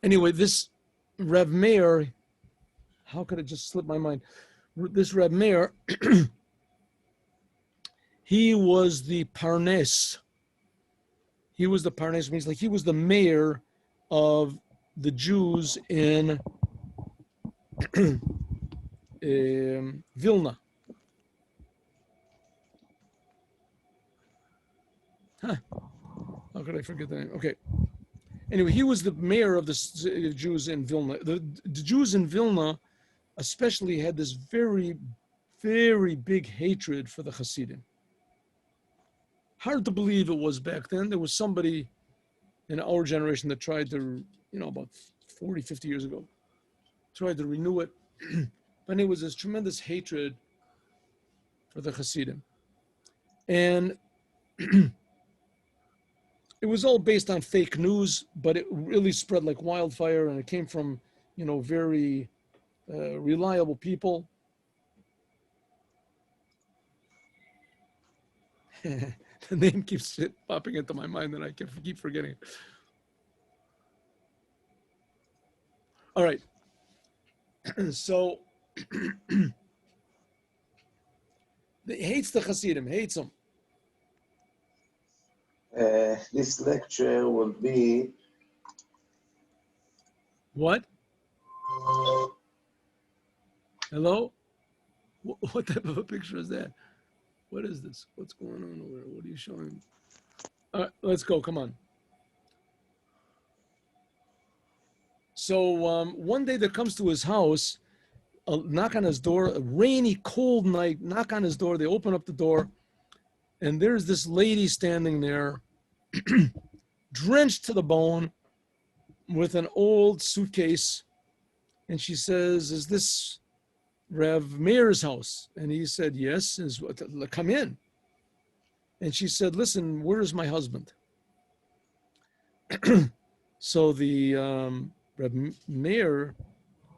Anyway, this Reb Meir, how could it just slip my mind? This Reb Meir, he was the Parnes. He was the Parnes, means like he was the mayor of the Jews in Vilna. Huh. How could I forget the name? Okay. Anyway, he was the mayor of the Jews in Vilna. The Jews in Vilna especially had this very, very big hatred for the Chassidim. Hard to believe it was back then. There was somebody in our generation that tried to, about 40, 50 years ago, tried to renew it. But it was this tremendous hatred for the Chassidim. And it was all based on fake news, but it really spread like wildfire, and it came from, very reliable people. The name keeps popping into my mind, and I keep forgetting it. All right. So he hates the Hasidim, hates them. This lecture will be... What? Hello? What type of a picture is that? What is this? What's going on over there? What are you showing? All right, let's go. Come on. So one day there comes to his house, a knock on his door, a rainy, cold night, knock on his door. They open up the door, and there's this lady standing there, drenched to the bone, with an old suitcase. And she says, "Is this Rev Meir's house?" And he said, "Yes." "Come in." And she said, "Listen, where is my husband?" So the Rev Meir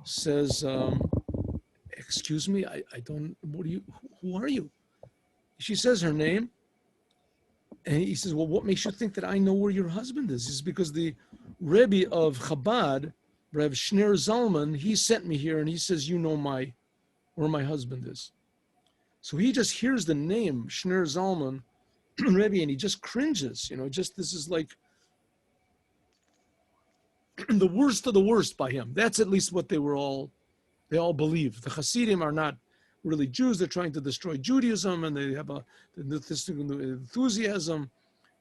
says, "Excuse me, I don't, who are you?" She says her name. And he says, "Well, what makes you think that I know where your husband is?" He says, "Because the Rebbe of Chabad, Rev Shner Zalman, he sent me here, and he says, you know where my husband is." So he just hears the name Shner Zalman, Rebbe, and he just cringes. This is like the worst of the worst by him. That's at least what they all believe. The Hasidim are not really Jews. They're trying to destroy Judaism, and they have this enthusiasm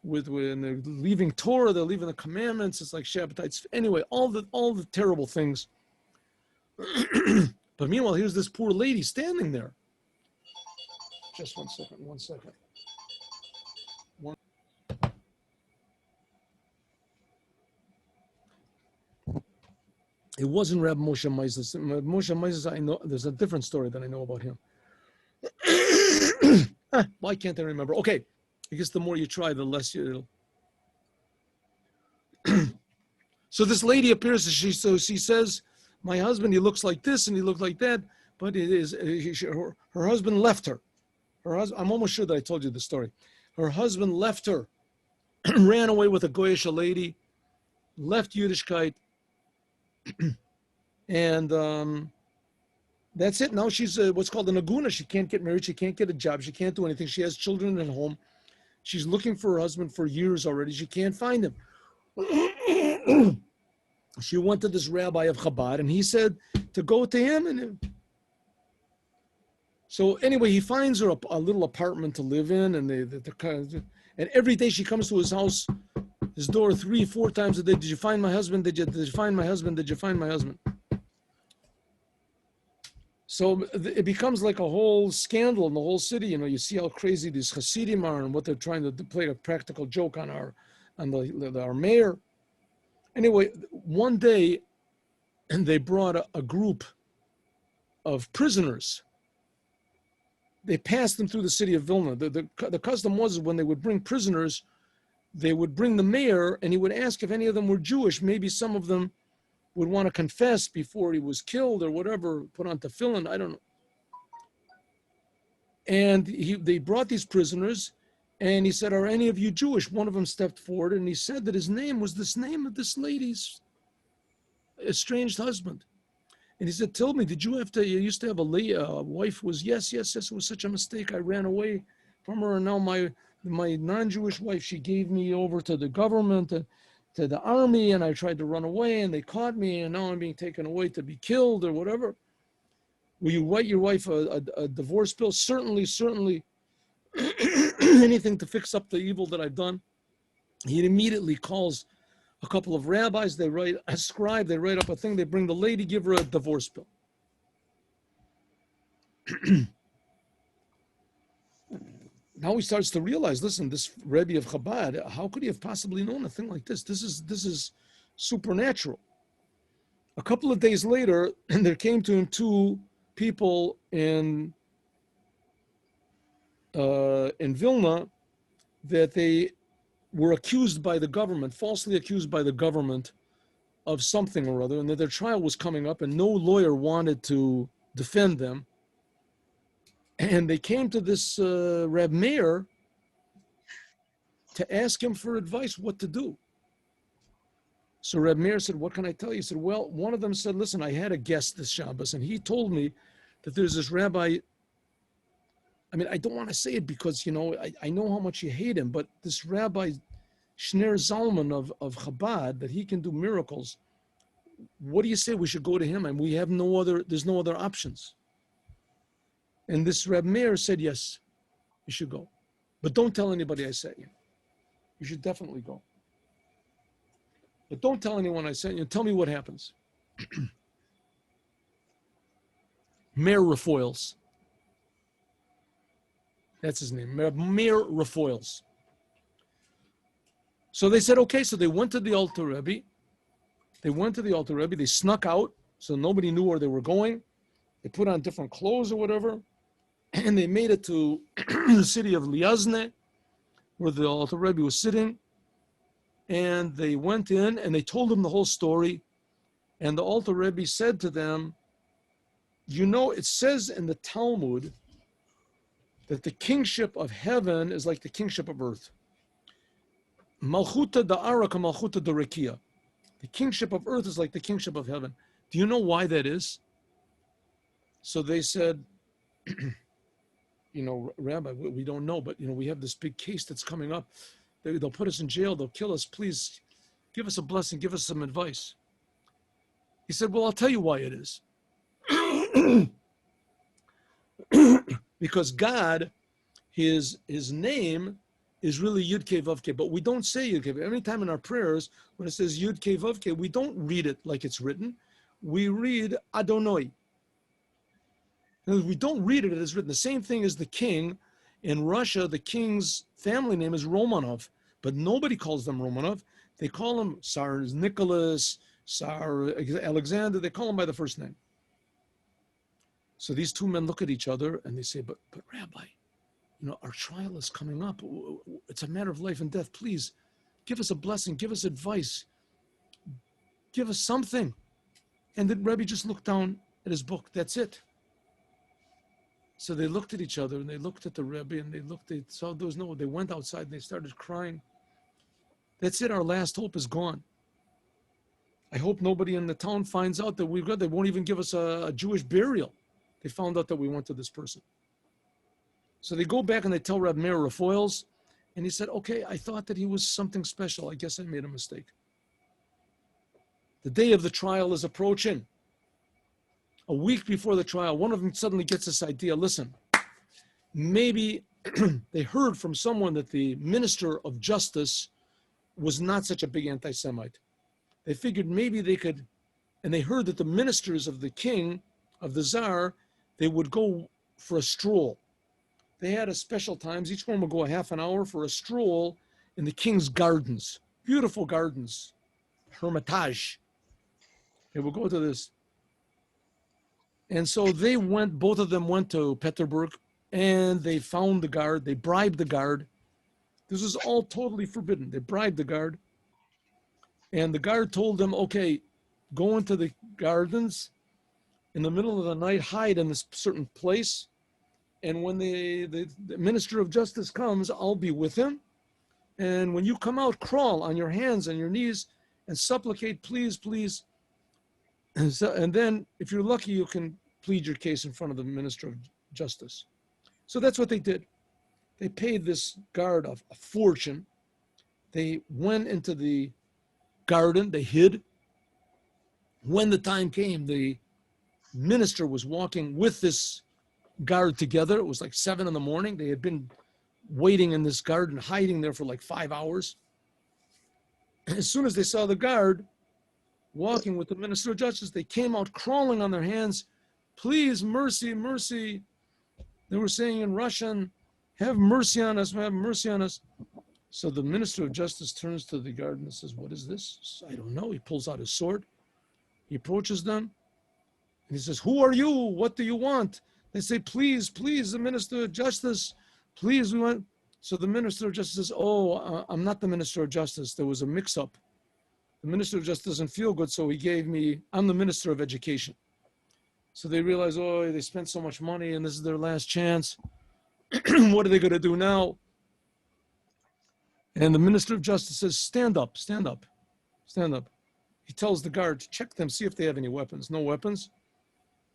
when they're leaving Torah, they're leaving the commandments. It's like Shabbatites. Anyway, all the terrible things. But meanwhile, here's this poor lady standing there. Just one second. It wasn't Reb Moshe Meises. Moshe Meises, I know, there's a different story that I know about him. Why can't I remember? Okay, I guess the more you try, the less you'll. So this lady appears, she says, "My husband, he looks like this and he looks like that," but her husband left her. I'm almost sure that I told you the story. Her husband left her, ran away with a Goyish lady, left Yiddishkeit, and that's it. Now she's what's called an aguna. She can't get married. She can't get a job. She can't do anything. She has children at home. She's looking for her husband for years already. She can't find him. She went to this rabbi of Chabad, and he said to go to him. And so anyway, he finds her a little apartment to live in, and and every day she comes to his house, his door 3-4 times a day. "Did you find my husband? Did you find my husband? Did you find my husband?" So it becomes like a whole scandal in the whole city. You see how crazy these Hasidim are and what they're trying to play a practical joke on our mayor. Anyway, one day, they brought a group of prisoners. They passed them through the city of Vilna. The custom was when they would bring prisoners, they would bring the mayor, and he would ask if any of them were Jewish. Maybe some of them would want to confess before he was killed or whatever, put on tefillin, I don't know. And they brought these prisoners, and he said, "Are any of you Jewish?" One of them stepped forward, and he said that his name was this name of this lady's. estranged husband. And he said, tell me, you used to have a wife who was, yes, it was such a mistake. I ran away from her. And now my non-Jewish wife, she gave me over to the government, to the army, and I tried to run away and they caught me and now I'm being taken away to be killed or whatever. Will you write your wife a divorce bill? Certainly. Anything to fix up the evil that I've done. He immediately calls a couple of rabbis. They write a scribe. They write up a thing. They bring the lady, give her a divorce bill. Now he starts to realize, listen, this Rebbe of Chabad, how could he have possibly known a thing like this? This is supernatural. A couple of days later, there came to him two people in Vilna that they were accused by the government, falsely accused by the government of something or other, and that their trial was coming up and no lawyer wanted to defend them. And they came to this Reb Meir to ask him for advice what to do. So Reb Meir said, what can I tell you? He said, well, one of them said, listen, I had a guest this Shabbos, and he told me that there's this rabbi. I mean, I don't want to say it because, I know how much you hate him, but this Rabbi Shner Zalman of Chabad, that he can do miracles. What do you say we should go to him? And we have there's no other options. And this Reb Meir said, yes, you should go. But don't tell anybody I sent you. You should definitely go. But don't tell anyone I sent you. Tell me what happens. Meir Refoils. That's his name, Meir Refoils. So they said, okay, so they went to the Alter Rebbe. They snuck out, so nobody knew where they were going. They put on different clothes or whatever, and they made it to the city of Liazne, where the Alter Rebbe was sitting. And they went in and they told him the whole story. And the Alter Rebbe said to them, it says in the Talmud that the kingship of heaven is like the kingship of earth. Malchuta da'ara ka malchuta d'rekia. The kingship of earth is like the kingship of heaven. Do you know why that is? So they said, Rabbi, we don't know, but we have this big case that's coming up. They'll put us in jail. They'll kill us. Please give us a blessing. Give us some advice. He said, well, I'll tell you why it is. Because God, his name is really Yud Kei Vav Kei, but we don't say Yud Kei. Every time in our prayers, when it says Yud Kei Vav Kei, we don't read it like it's written. We read Adonai. We don't read it as written. The same thing as the king. In Russia, the king's family name is Romanov, but nobody calls them Romanov. They call him Tsar Nicholas, Tsar Alexander. They call him by the first name. So these two men look at each other and they say, but Rabbi, our trial is coming up. It's a matter of life and death. Please give us a blessing. Give us advice. Give us something. And the Rebbe just looked down at his book. That's it. So they looked at each other and they looked at the Rebbe and they saw there was they went outside and they started crying. That's it. Our last hope is gone. I hope nobody in the town finds out that we've got, they won't even give us a Jewish burial. They found out that we went to this person. So they go back and they tell Reb Meir Refoils, and he said, okay, I thought that he was something special. I guess I made a mistake. The day of the trial is approaching. A week before the trial, one of them suddenly gets this idea, listen, maybe they heard from someone that the minister of justice was not such a big anti-Semite. They figured maybe they could, and they heard that the ministers of the king, of the Tsar, they would go for a stroll. They had a special times. Each one would go a half an hour for a stroll in the king's gardens. Beautiful gardens. Hermitage. They would go to this. And so they went, both of them went to Petersburg, and they found the guard. They bribed the guard. This was all totally forbidden. They bribed the guard. And the guard told them, okay, go into the gardens in the middle of the night, hide in this certain place. And when the minister of justice comes, I'll be with him. And when you come out, crawl on your hands and your knees and supplicate, please, please, And then, if you're lucky, you can plead your case in front of the Minister of Justice. So that's what they did. They paid this guard a fortune. They went into the garden, they hid. When the time came, the minister was walking with this guard together. It was like 7 a.m. They had been waiting in this garden, hiding there for like 5 hours. As soon as they saw the guard walking with the Minister of Justice, they came out crawling on their hands. Please, mercy, mercy. They were saying in Russian, have mercy on us, have mercy on us. So the Minister of Justice turns to the guard and says, what is this? I don't know. He pulls out his sword. He approaches them. And he says, who are you? What do you want? They say, please, please, the Minister of Justice, please, we want. So the Minister of Justice says, I'm not the Minister of Justice. There was a mix-up. The Minister of Justice doesn't feel good, so he gave me, I'm the Minister of Education. So they realize, they spent so much money and this is their last chance. What are they going to do now? And the Minister of Justice says, stand up, stand up, stand up. He tells the guard to check them, see if they have any weapons. No weapons.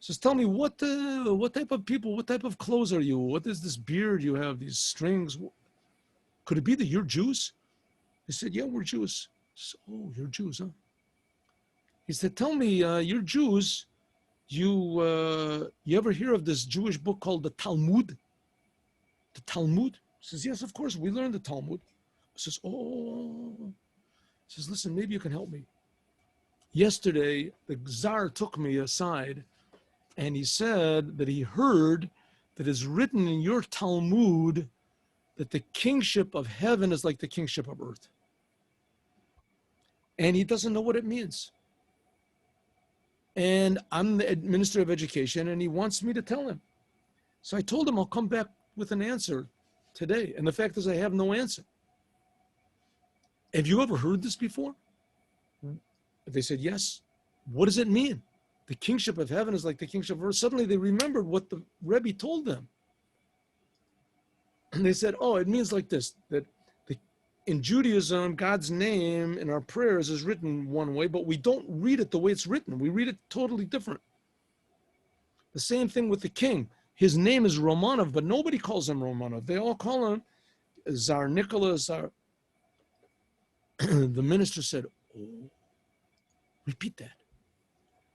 He says, tell me, what type of people, what type of clothes are you? What is this beard you have, these strings? Could it be that you're Jews? They said, yeah, we're Jews. Said, you're Jews, huh? He said, tell me, you're Jews. You ever hear of this Jewish book called the Talmud? The Talmud? He says, yes, of course, we learned the Talmud. He says, He says, listen, maybe you can help me. Yesterday, the Tsar took me aside and he said that he heard that it's written in your Talmud that the kingship of heaven is like the kingship of earth. And he doesn't know what it means. And I'm the Minister of Education and he wants me to tell him. So I told him I'll come back with an answer today. And the fact is I have no answer. Have you ever heard this before? They said, yes. What does it mean? The kingship of heaven is like the kingship of earth. Suddenly they remembered what the Rebbe told them. And they said, it means like this, that in Judaism, God's name in our prayers is written one way, but we don't read it the way it's written. We read it totally different. The same thing with the king. His name is Romanov, but nobody calls him Romanov. They all call him Tsar Nicholas. The minister said, repeat that.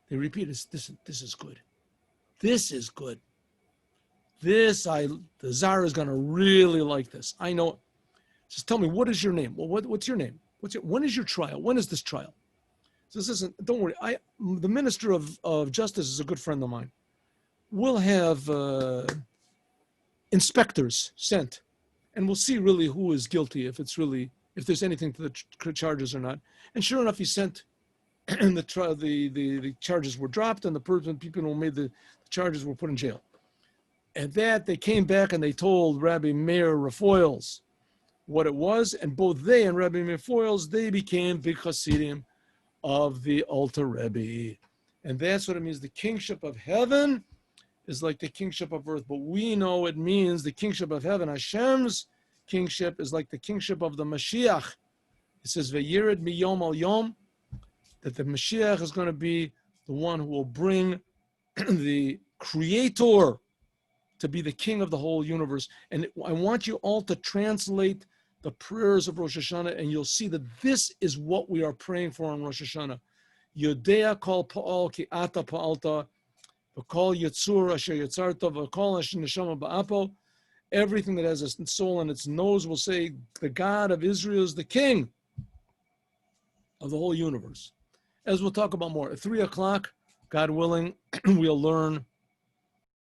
They repeat it. This is good. This is good. The Tsar is going to really like this. I know. He says, tell me, what is your name? Well, what's your name? When is your trial? When is this trial? He says, listen, don't worry. The Minister of Justice is a good friend of mine. We'll have inspectors sent, and we'll see really who is guilty, if there's anything to the charges or not. And sure enough, he sent, and the charges were dropped, and the people who made the charges were put in jail. At that, they came back and they told Rabbi Meir Rafoils what it was, and both they and Rabbi Meir Rafoils, they became big Chassidim of the Alter Rebbe. And that's what it means. The kingship of heaven is like the kingship of earth, but we know it means the kingship of heaven. Hashem's kingship is like the kingship of the Mashiach. It says, Vayired miyom al yom, that the Mashiach is going to be the one who will bring the Creator to be the king of the whole universe. And I want you all to translate the prayers of Rosh Hashanah, and you'll see that this is what we are praying for on Rosh Hashanah. Yodea kol pa'al ki ata pa'alta, v'kol yitzur asher yitzarta, v'kol asher neshama ba'apo. Everything that has a soul in its nose will say, the God of Israel is the king of the whole universe. As we'll talk about more, at 3 o'clock, God willing, we'll learn